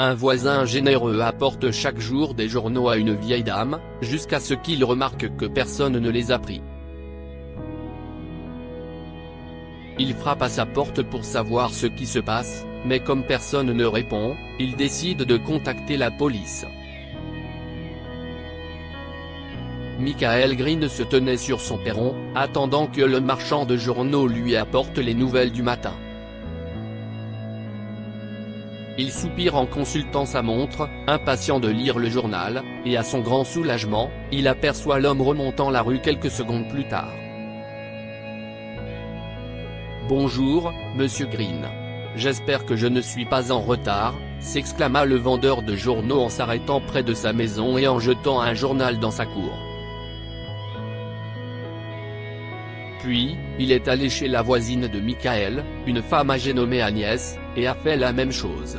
Un voisin généreux apporte chaque jour des journaux à une vieille dame, jusqu'à ce qu'il remarque que personne ne les a pris. Il frappe à sa porte pour savoir ce qui se passe, mais comme personne ne répond, il décide de contacter la police. Michael Green se tenait sur son perron, attendant que le marchand de journaux lui apporte les nouvelles du matin. Il soupire en consultant sa montre, impatient de lire le journal, et à son grand soulagement, il aperçoit l'homme remontant la rue quelques secondes plus tard. « Bonjour, monsieur Green. J'espère que je ne suis pas en retard », s'exclama le vendeur de journaux en s'arrêtant près de sa maison et en jetant un journal dans sa cour. Puis, il est allé chez la voisine de Michael, une femme âgée nommée Agnès, et a fait la même chose.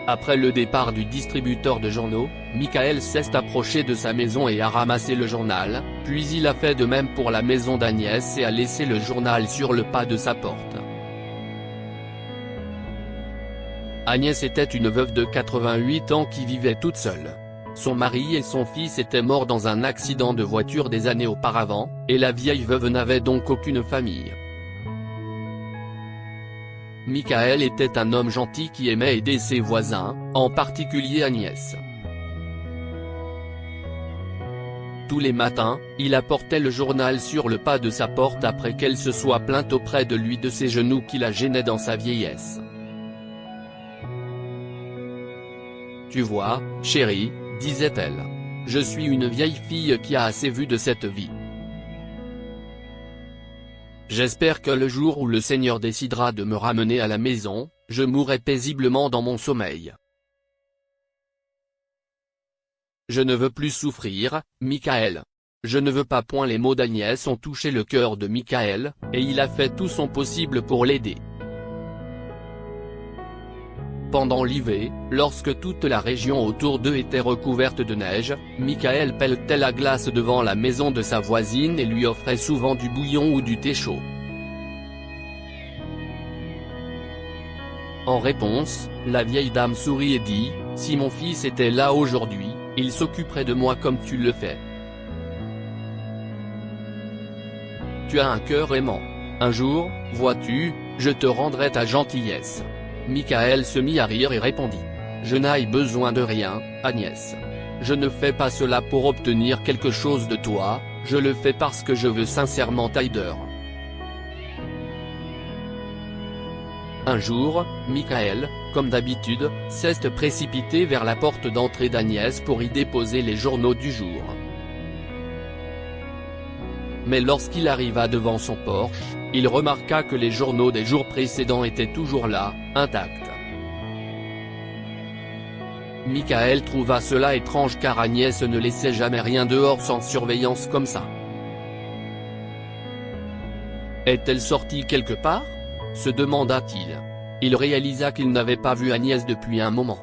Après le départ du distributeur de journaux, Michael s'est approché de sa maison et a ramassé le journal, puis il a fait de même pour la maison d'Agnès et a laissé le journal sur le pas de sa porte. Agnès était une veuve de 88 ans qui vivait toute seule. Son mari et son fils étaient morts dans un accident de voiture des années auparavant, et la vieille veuve n'avait donc aucune famille. Michael était un homme gentil qui aimait aider ses voisins, en particulier Agnès. Tous les matins, il apportait le journal sur le pas de sa porte après qu'elle se soit plainte auprès de lui de ses genoux qui la gênaient dans sa vieillesse. « Tu vois, chérie, disait-elle, je suis une vieille fille qui a assez vu de cette vie. J'espère que le jour où le Seigneur décidera de me ramener à la maison, je mourrai paisiblement dans mon sommeil. Je ne veux plus souffrir, Michael. Je ne veux pas. » Les mots d'Agnès ont touché le cœur de Michael, et il a fait tout son possible pour l'aider. Pendant l'hiver, lorsque toute la région autour d'eux était recouverte de neige, Michael pelletait la glace devant la maison de sa voisine et lui offrait souvent du bouillon ou du thé chaud. En réponse, la vieille dame sourit et dit, « Si mon fils était là aujourd'hui, il s'occuperait de moi comme tu le fais. Tu as un cœur aimant. Un jour, vois-tu, je te rendrai ta gentillesse. » Michael se mit à rire et répondit, « Je n'ai besoin de rien, Agnès. Je ne fais pas cela pour obtenir quelque chose de toi, je le fais parce que je veux sincèrement t'aider. » Un jour, Michael, comme d'habitude, s'est précipité vers la porte d'entrée d'Agnès pour y déposer les journaux du jour. Mais lorsqu'il arriva devant son porche, il remarqua que les journaux des jours précédents étaient toujours là, intacts. Michael trouva cela étrange car Agnès ne laissait jamais rien dehors sans surveillance comme ça. Est-elle sortie quelque part ? Se demanda-t-il. Il réalisa qu'il n'avait pas vu Agnès depuis un moment.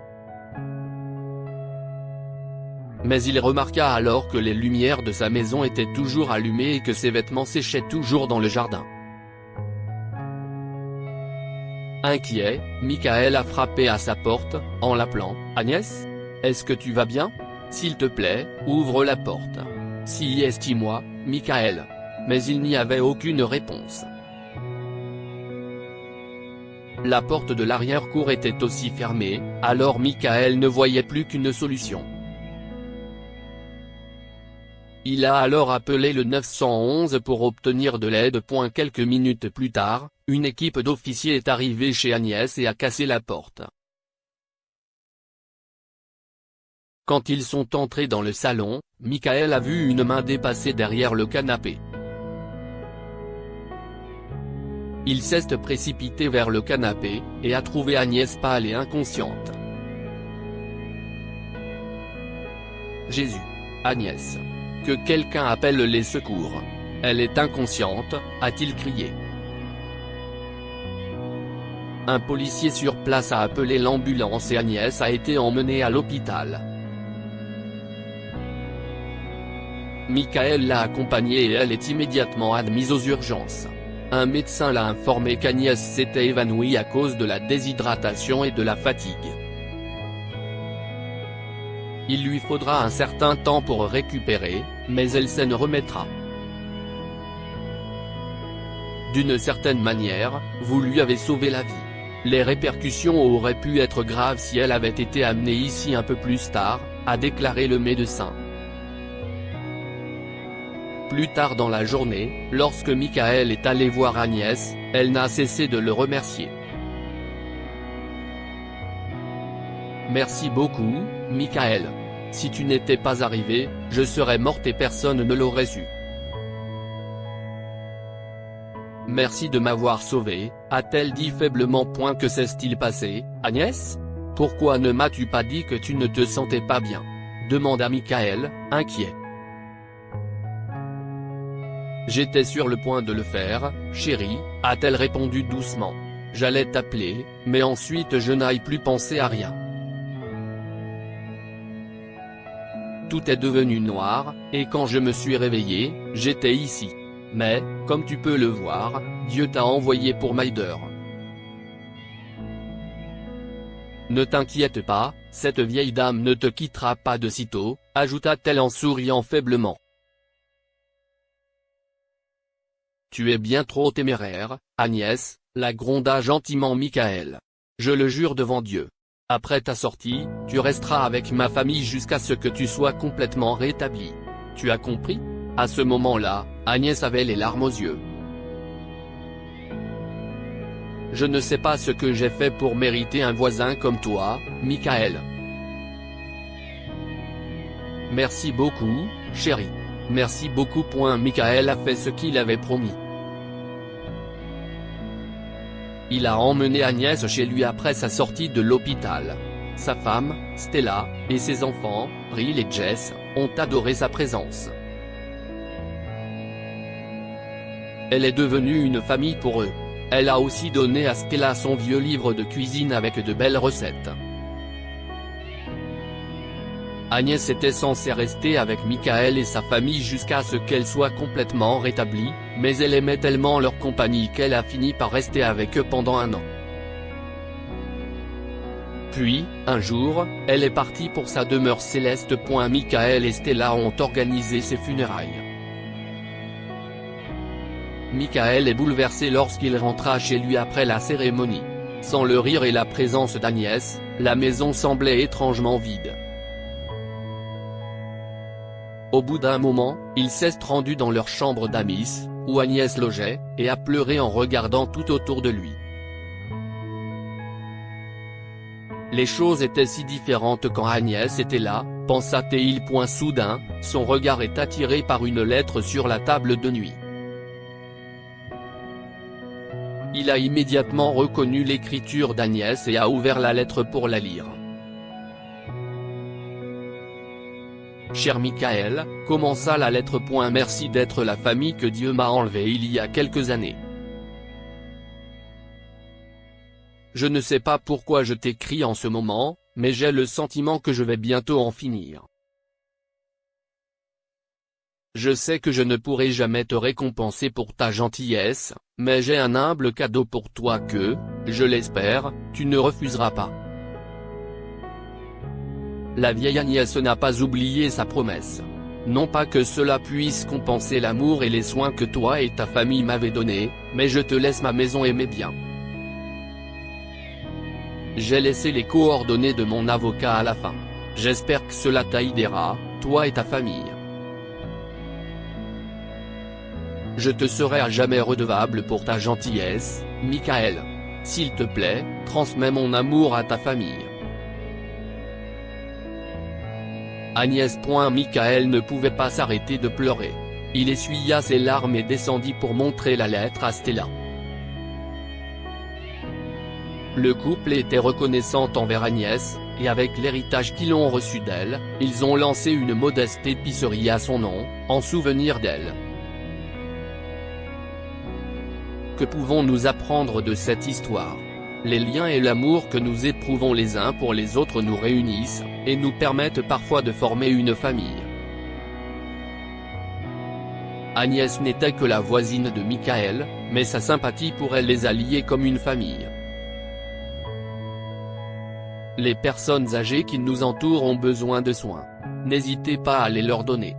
Mais il remarqua alors que les lumières de sa maison étaient toujours allumées et que ses vêtements séchaient toujours dans le jardin. Inquiet, Michael a frappé à sa porte, en l'appelant, « Agnès ? Est-ce que tu vas bien ? S'il te plaît, ouvre la porte. Si estime-moi, Michael. » Mais il n'y avait aucune réponse. La porte de l'arrière-cour était aussi fermée, alors Michael ne voyait plus qu'une solution. Il a alors appelé le 911 pour obtenir de l'aide. Quelques minutes plus tard, une équipe d'officiers est arrivée chez Agnès et a cassé la porte. Quand ils sont entrés dans le salon, Michael a vu une main dépasser derrière le canapé. Il s'est précipité vers le canapé, et a trouvé Agnès pâle et inconsciente. « Jésus. Agnès. Que quelqu'un appelle les secours. Elle est inconsciente », a-t-il crié. Un policier sur place a appelé l'ambulance et Agnès a été emmenée à l'hôpital. Michael l'a accompagnée et elle est immédiatement admise aux urgences. Un médecin l'a informé qu'Agnès s'était évanouie à cause de la déshydratation et de la fatigue. Il lui faudra un certain temps pour récupérer, mais elle s'en remettra. D'une certaine manière, vous lui avez sauvé la vie. Les répercussions auraient pu être graves si elle avait été amenée ici un peu plus tard, a déclaré le médecin. Plus tard dans la journée, lorsque Michael est allé voir Agnès, elle n'a cessé de le remercier. Merci beaucoup, Michael. Si tu n'étais pas arrivé, je serais morte et personne ne l'aurait su. Merci de m'avoir sauvé, a-t-elle dit faiblement. Que s'est-il passé, Agnès? Pourquoi ne m'as-tu pas dit que tu ne te sentais pas bien? Demanda Michael, inquiet. J'étais sur le point de le faire, chérie, a-t-elle répondu doucement. J'allais t'appeler, mais ensuite je n'ai plus pensé à rien. Tout est devenu noir, et quand je me suis réveillé, j'étais ici. Mais, comme tu peux le voir, Dieu t'a envoyé pour m'aider. Ne t'inquiète pas, cette vieille dame ne te quittera pas de sitôt, ajouta-t-elle en souriant faiblement. Tu es bien trop téméraire, Agnès, la gronda gentiment Michael. Je le jure devant Dieu. Après ta sortie, tu resteras avec ma famille jusqu'à ce que tu sois complètement rétabli. Tu as compris? À ce moment-là, Agnès avait les larmes aux yeux. Je ne sais pas ce que j'ai fait pour mériter un voisin comme toi, Michael. Merci beaucoup, chérie. Merci beaucoup. Michael a fait ce qu'il avait promis. Il a emmené Agnès chez lui après sa sortie de l'hôpital. Sa femme, Stella, et ses enfants, Rill et Jess, ont adoré sa présence. Elle est devenue une famille pour eux. Elle a aussi donné à Stella son vieux livre de cuisine avec de belles recettes. Agnès était censée rester avec Michael et sa famille jusqu'à ce qu'elle soit complètement rétablie, mais elle aimait tellement leur compagnie qu'elle a fini par rester avec eux pendant 1 an. Puis, un jour, elle est partie pour sa demeure céleste. Michael et Stella ont organisé ses funérailles. Michael est bouleversé lorsqu'il rentra chez lui après la cérémonie. Sans le rire et la présence d'Agnès, la maison semblait étrangement vide. Au bout d'un moment, il s'est rendu dans leur chambre d'amis, où Agnès logeait, et a pleuré en regardant tout autour de lui. Les choses étaient si différentes quand Agnès était là, pensa-t-il. Soudain, son regard est attiré par une lettre sur la table de nuit. Il a immédiatement reconnu l'écriture d'Agnès et a ouvert la lettre pour la lire. Cher Michael, commença la lettre. Merci d'être la famille que Dieu m'a enlevée il y a quelques années. Je ne sais pas pourquoi je t'écris en ce moment, mais j'ai le sentiment que je vais bientôt en finir. Je sais que je ne pourrai jamais te récompenser pour ta gentillesse, mais j'ai un humble cadeau pour toi que, je l'espère, tu ne refuseras pas. La vieille Agnès n'a pas oublié sa promesse. Non pas que cela puisse compenser l'amour et les soins que toi et ta famille m'avez donnés, mais je te laisse ma maison et mes biens. J'ai laissé les coordonnées de mon avocat à la fin. J'espère que cela t'aidera, toi et ta famille. Je te serai à jamais redevable pour ta gentillesse, Michael. S'il te plaît, transmets mon amour à ta famille. Agnès. Michael ne pouvait pas s'arrêter de pleurer. Il essuya ses larmes et descendit pour montrer la lettre à Stella. Le couple était reconnaissant envers Agnès, et avec l'héritage qu'ils ont reçu d'elle, ils ont lancé une modeste épicerie à son nom, en souvenir d'elle. Que pouvons-nous apprendre de cette histoire? Les liens et l'amour que nous éprouvons les uns pour les autres nous réunissent, et nous permettent parfois de former une famille. Agnès n'était que la voisine de Michael, mais sa sympathie pour elle les a liés comme une famille. Les personnes âgées qui nous entourent ont besoin de soins. N'hésitez pas à les leur donner.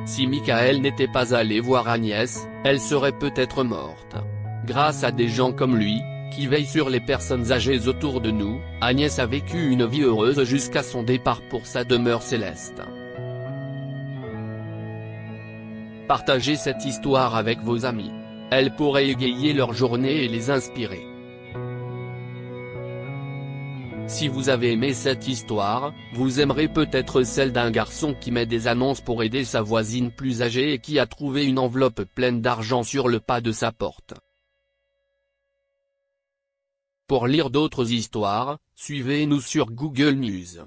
Si Michael n'était pas allé voir Agnès, elle serait peut-être morte. Grâce à des gens comme lui, qui veillent sur les personnes âgées autour de nous, Agnès a vécu une vie heureuse jusqu'à son départ pour sa demeure céleste. Partagez cette histoire avec vos amis. Elle pourrait égayer leur journée et les inspirer. Si vous avez aimé cette histoire, vous aimerez peut-être celle d'un garçon qui met des annonces pour aider sa voisine plus âgée et qui a trouvé une enveloppe pleine d'argent sur le pas de sa porte. Pour lire d'autres histoires, suivez-nous sur Google News.